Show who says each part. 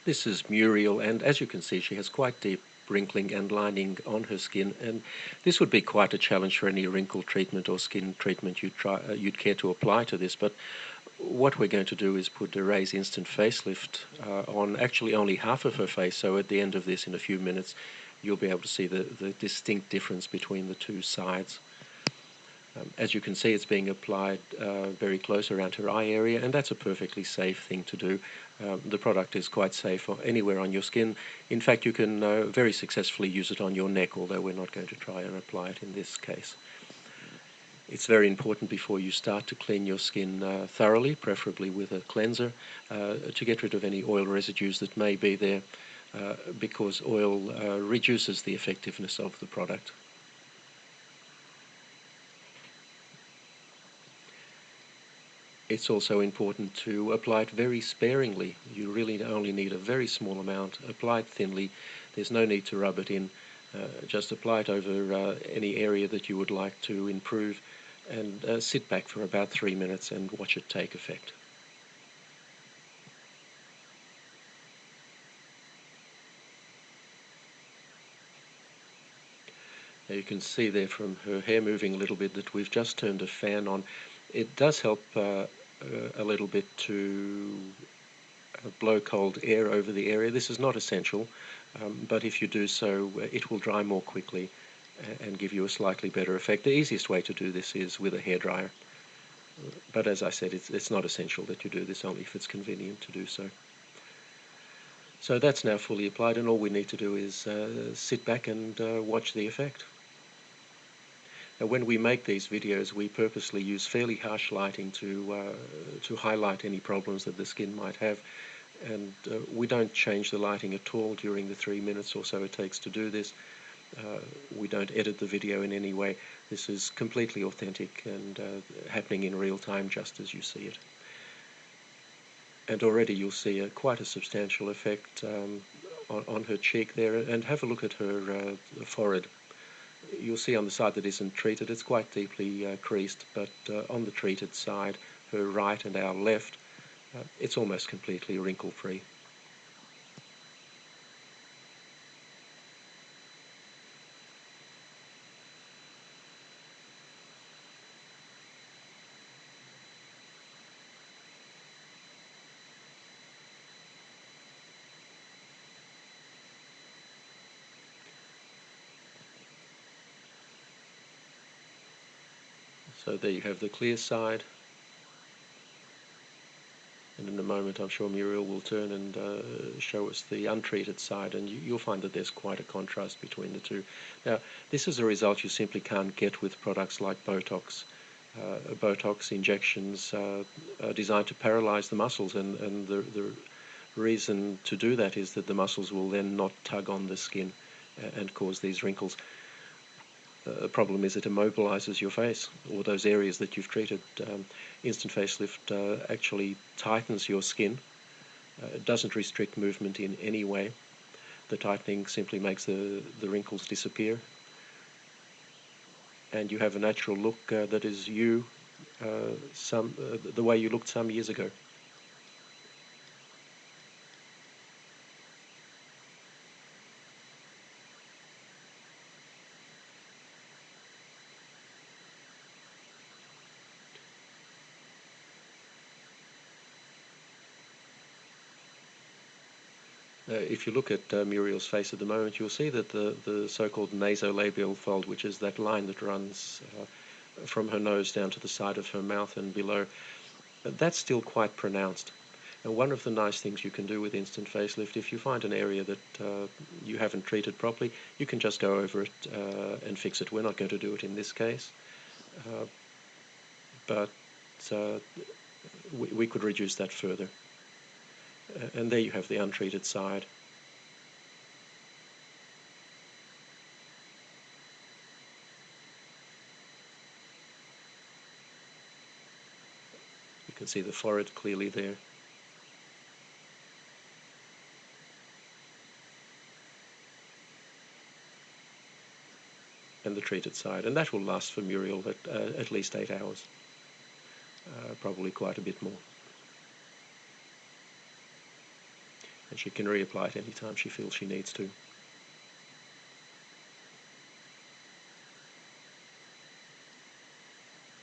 Speaker 1: This is Muriel, and as you can see, she has quite deep wrinkling and lining on her skin, and this would be quite a challenge for any wrinkle treatment or skin treatment you'd care to apply to this. But what we're going to do is put Ray's instant facelift on actually only half of her face, so at the end of this, in a few minutes, you'll be able to see the distinct difference between the two sides. As you can see, it's being applied very close around her eye area, and that's a perfectly safe thing to do. The product is quite safe anywhere on your skin. In fact, you can very successfully use it on your neck, although we're not going to try and apply it in this case. It's very important before you start to clean your skin thoroughly, preferably with a cleanser, to get rid of any oil residues that may be there, because oil reduces the effectiveness of the product. It's also important to apply it very sparingly. You really only need a very small amount. Apply it thinly. There's no need to rub it in. Just apply it over any area that you would like to improve, and sit back for about 3 minutes and watch it take effect. Now you can see there from her hair moving a little bit that we've just turned a fan on. It does help a little bit to blow cold air over the area. This is not essential, but if you do so, it will dry more quickly and give you a slightly better effect. The easiest way to do this is with a hairdryer, but as I said, it's not essential that you do this, only if it's convenient to do so. So that's now fully applied, and all we need to do is sit back and watch the effect. Now, when we make these videos, we purposely use fairly harsh lighting to highlight any problems that the skin might have, and we don't change the lighting at all during the 3 minutes or so it takes to do this. We don't edit the video in any way. This is completely authentic and happening in real time, just as you see it. And already you'll see quite a substantial effect on her cheek there, and have a look at her forehead. You'll see on the side that isn't treated, it's quite deeply creased, but on the treated side, her right and our left, it's almost completely wrinkle-free. So there you have the clear side, and in a moment I'm sure Muriel will turn and show us the untreated side, and you'll find that there's quite a contrast between the two. Now, this is a result you simply can't get with products like Botox. Botox injections are designed to paralyze the muscles, and the reason to do that is that the muscles will then not tug on the skin and cause these wrinkles. The problem is it immobilizes your face, or those areas that you've treated. Instant facelift actually tightens your skin. It doesn't restrict movement in any way. The tightening simply makes the wrinkles disappear, and you have a natural look that is you, the way you looked some years ago. If you look at Muriel's face at the moment, you'll see that the so-called nasolabial fold, which is that line that runs from her nose down to the side of her mouth and below, that's still quite pronounced. And one of the nice things you can do with instant facelift, if you find an area that you haven't treated properly, you can just go over it and fix it. We're not going to do it in this case, but we could reduce that further. And there you have the untreated side. You can see the forehead clearly there. And the treated side. And that will last for Muriel at least 8 hours. Probably quite a bit more. and she can reapply it anytime she feels she needs to.